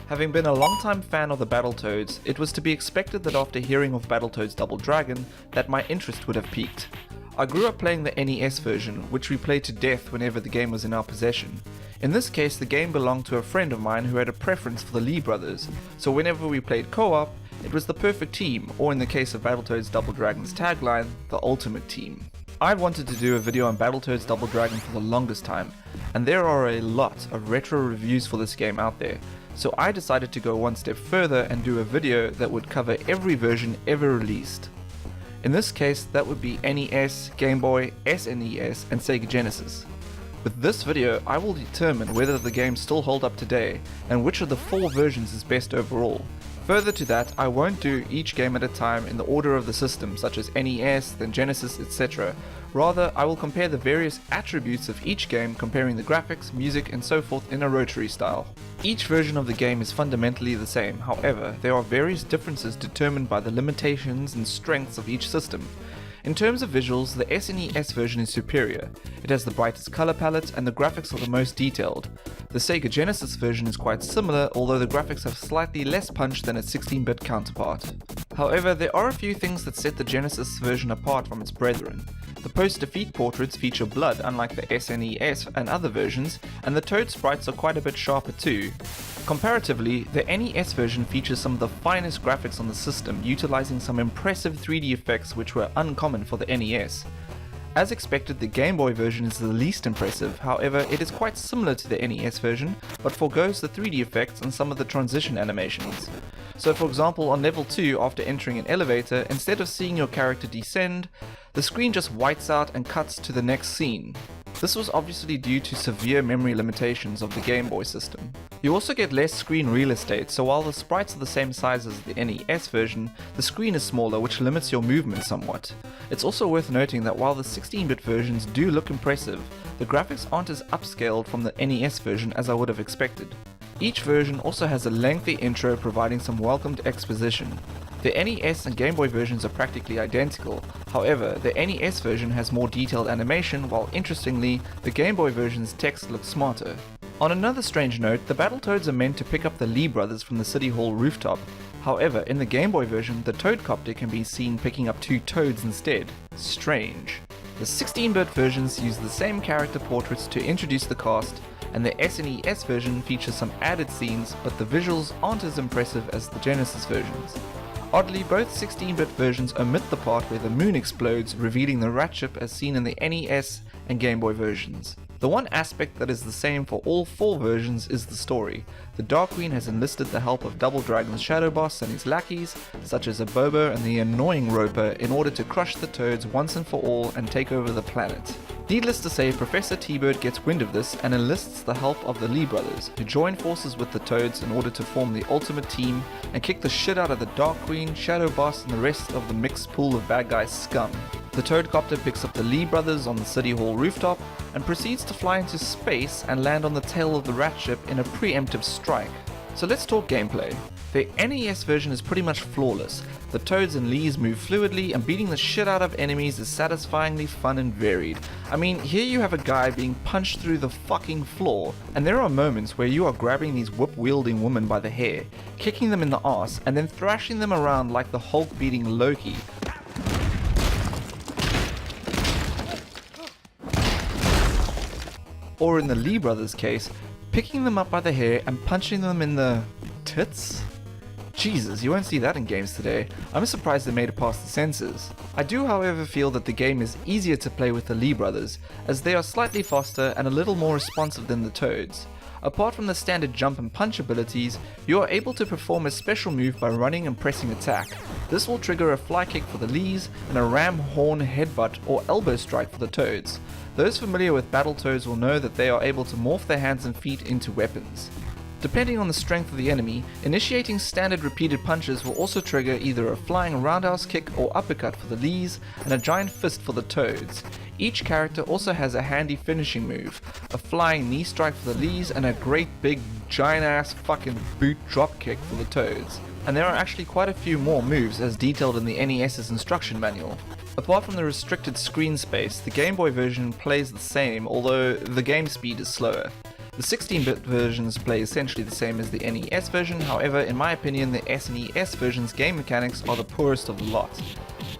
Having been a long-time fan of the Battletoads, it was to be expected that after hearing of Battletoads Double Dragon, that my interest would have piqued. I grew up playing the NES version, which we played to death whenever the game was in our possession. In this case, the game belonged to a friend of mine who had a preference for the Lee brothers, so whenever we played co-op, it was the perfect team, or in the case of Battletoads Double Dragon's tagline, the ultimate team. I've wanted to do a video on Battletoads Double Dragon for the longest time, and there are a lot of retro reviews for this game out there, so I decided to go one step further and do a video that would cover every version ever released. In this case, that would be NES, Game Boy, SNES, and Sega Genesis. With this video, I will determine whether the games still hold up today, and which of the 4 versions is best overall. Further to that, I won't do each game at a time in the order of the system, such as NES, then Genesis, etc. Rather, I will compare the various attributes of each game, comparing the graphics, music, and so forth in a rotary style. Each version of the game is fundamentally the same, however, there are various differences determined by the limitations and strengths of each system. In terms of visuals, the SNES version is superior. It has the brightest color palette and the graphics are the most detailed. The Sega Genesis version is quite similar, although the graphics have slightly less punch than its 16-bit counterpart. However, there are a few things that set the Genesis version apart from its brethren. The post-defeat portraits feature blood unlike the SNES and other versions, and the Toad sprites are quite a bit sharper too. Comparatively, the NES version features some of the finest graphics on the system, utilizing some impressive 3D effects which were uncommon for the NES. As expected, the Game Boy version is the least impressive, however it is quite similar to the NES version, but forgoes the 3D effects and some of the transition animations. So for example, on level 2, after entering an elevator, instead of seeing your character descend, the screen just whites out and cuts to the next scene. This was obviously due to severe memory limitations of the Game Boy system. You also get less screen real estate, so while the sprites are the same size as the NES version, the screen is smaller, which limits your movement somewhat. It's also worth noting that while the 16-bit versions do look impressive, the graphics aren't as upscaled from the NES version as I would have expected. Each version also has a lengthy intro providing some welcomed exposition. The NES and Game Boy versions are practically identical, however, the NES version has more detailed animation, while interestingly, the Game Boy version's text looks smarter. On another strange note, the Battletoads are meant to pick up the Lee brothers from the City Hall rooftop. However, in the Game Boy version, the Toadcopter can be seen picking up 2 toads instead. Strange. The 16-bit versions use the same character portraits to introduce the cast, and the SNES version features some added scenes, but the visuals aren't as impressive as the Genesis versions. Oddly, both 16-bit versions omit the part where the moon explodes, revealing the rat ship as seen in the NES and Game Boy versions. The one aspect that is the same for all 4 versions is the story. The Dark Queen has enlisted the help of Double Dragon's Shadow Boss and his lackeys, such as a Bobo and the annoying Roper, in order to crush the Toads once and for all and take over the planet. Needless to say, Professor T-Bird gets wind of this and enlists the help of the Lee brothers, who join forces with the Toads in order to form the ultimate team and kick the shit out of the Dark Queen, Shadow Boss, and the rest of the mixed pool of bad guys scum. The Toadcopter picks up the Lee brothers on the City Hall rooftop and proceeds to fly into space and land on the tail of the rat ship in a preemptive strike. So let's talk gameplay. The NES version is pretty much flawless. The Toads and Lees move fluidly, and beating the shit out of enemies is satisfyingly fun and varied. I mean, here you have a guy being punched through the fucking floor, and there are moments where you are grabbing these whip-wielding women by the hair, kicking them in the arse, and then thrashing them around like the Hulk beating Loki. Or in the Lee brothers' case, picking them up by the hair and punching them in the tits? Jesus, you won't see that in games today. I'm surprised they made it past the censors. I do however feel that the game is easier to play with the Lee brothers, as they are slightly faster and a little more responsive than the Toads. Apart from the standard jump and punch abilities, you are able to perform a special move by running and pressing attack. This will trigger a fly kick for the Lees and a ram horn headbutt or elbow strike for the Toads. Those familiar with Battletoads will know that they are able to morph their hands and feet into weapons. Depending on the strength of the enemy, initiating standard repeated punches will also trigger either a flying roundhouse kick or uppercut for the Lees and a giant fist for the Toads. Each character also has a handy finishing move, a flying knee strike for the Lees and a great big giant ass fucking boot drop kick for the Toads. And there are actually quite a few more moves as detailed in the NES's instruction manual. Apart from the restricted screen space, the Game Boy version plays the same, although the game speed is slower. The 16-bit versions play essentially the same as the NES version, however, in my opinion, the SNES version's game mechanics are the poorest of the lot,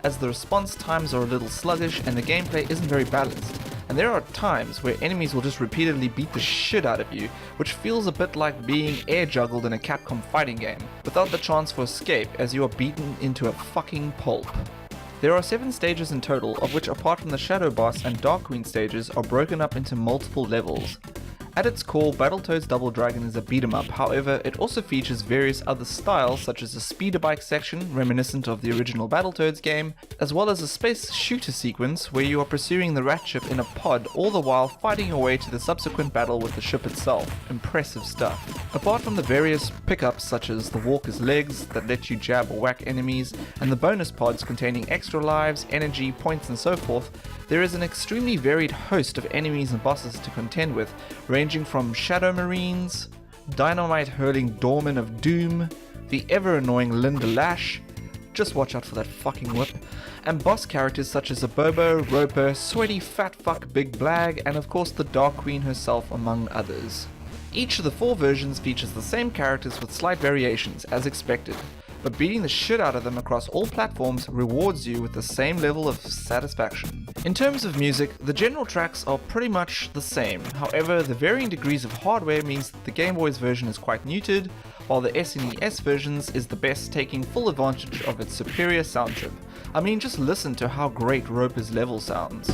as the response times are a little sluggish and the gameplay isn't very balanced, and there are times where enemies will just repeatedly beat the shit out of you, which feels a bit like being air juggled in a Capcom fighting game, without the chance for escape as you are beaten into a fucking pulp. There are 7 stages in total, of which apart from the Shadow Boss and Dark Queen stages are broken up into multiple levels. At its core, Battletoads Double Dragon is a beat-em-up, however, it also features various other styles such as a speeder bike section, reminiscent of the original Battletoads game, as well as a space shooter sequence where you are pursuing the rat ship in a pod all the while fighting your way to the subsequent battle with the ship itself. Impressive stuff. Apart from the various pickups such as the walker's legs that let you jab or whack enemies, and the bonus pods containing extra lives, energy, points and so forth, there is an extremely varied host of enemies and bosses to contend with, ranging from Shadow Marines, dynamite-hurling Doormen of Doom, the ever-annoying Linda Lash, just watch out for that fucking whip, and boss characters such as Abobo, Roper, Sweaty Fat Fuck Big Blag, and of course the Dark Queen herself among others. Each of the 4 versions features the same characters with slight variations, as expected, but beating the shit out of them across all platforms rewards you with the same level of satisfaction. In terms of music, the general tracks are pretty much the same, however the varying degrees of hardware means that the Game Boy's version is quite muted, while the SNES versions is the best, taking full advantage of its superior sound chip. I mean, just listen to how great Roper's level sounds.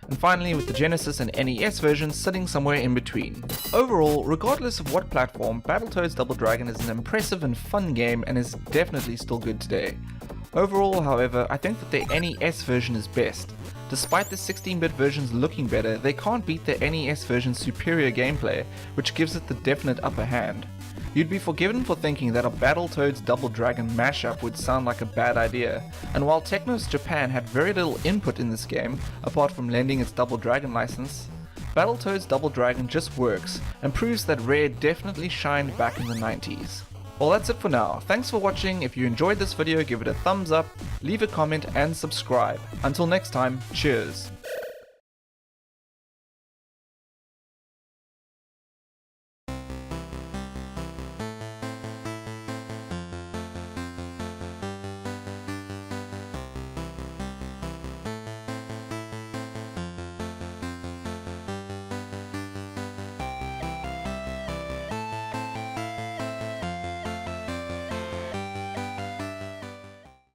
And finally with the Genesis and NES versions sitting somewhere in between. Overall, regardless of what platform, Battletoads Double Dragon is an impressive and fun game and is definitely still good today. Overall, however, I think that the NES version is best. Despite the 16-bit versions looking better, they can't beat the NES version's superior gameplay, which gives it the definite upper hand. You'd be forgiven for thinking that a Battletoads Double Dragon mashup would sound like a bad idea, and while Technos Japan had very little input in this game, apart from lending its Double Dragon license, Battletoads Double Dragon just works, and proves that Rare definitely shined back in the 90s. Well, that's it for now. Thanks for watching. If you enjoyed this video, give it a thumbs up, leave a comment and subscribe. Until next time, cheers.